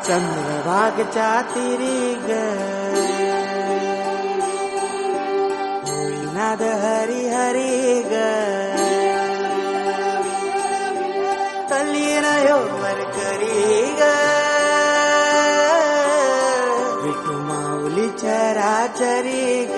चंद्रभागच्या तिरी ग होईनाद हरी हरी ग तल्लीन यो वरकरी ग विठू माऊली चराचरी ग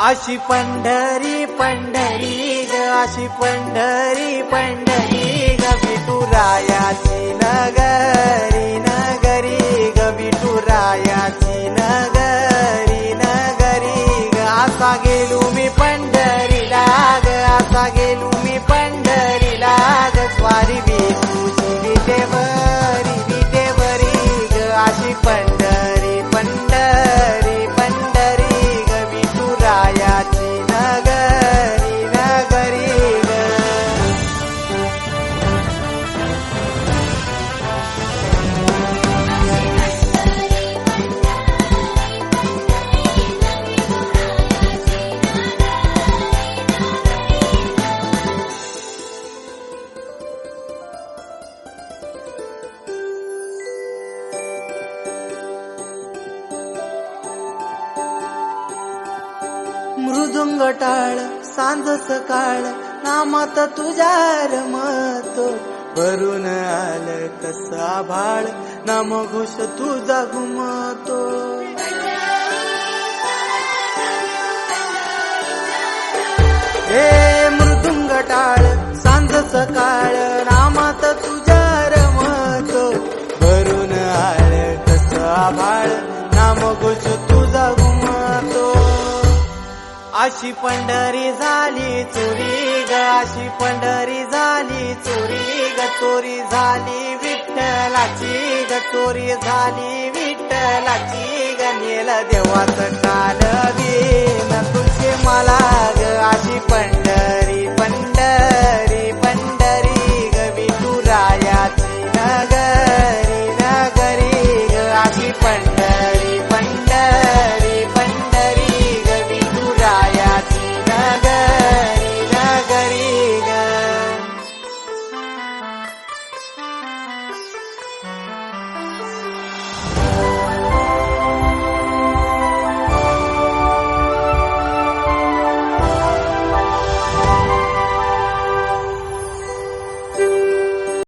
अशी पंढरी पंढरी ग अशी पंढरी पंढरी ग विठुरायाची नगरी नगरी ग विठुरायाची नगरी नगरी ग असा गेलो मी पंढरीला ग असा गेलो मी पंढरीला ग स्वारी विठूची विटेवरी ग अशी पंढरी पंढरी पंढरी ग विठुरायाची नगरी नगरी ग मृदुंग टाळ सांज सकाळ नामात तुझ्या रमतो भरून आलं कसं आभाळ नाम घोष तुझा घुमतो हे मृदुंग टाळ सांज सकाळ नामात तुझ्या रमतो भरून आलं कसं आभाळ नाम घोष तुझा घुमतो अशी पंढरी झाली चोरी ग अशी पंढरी झाली चोरी ग चोरी झाली विठ्ठलाची ग चोरी झाली विठ्ठलाची ग नेल देवाचं काल न तुझे मला ग अशी पंढरी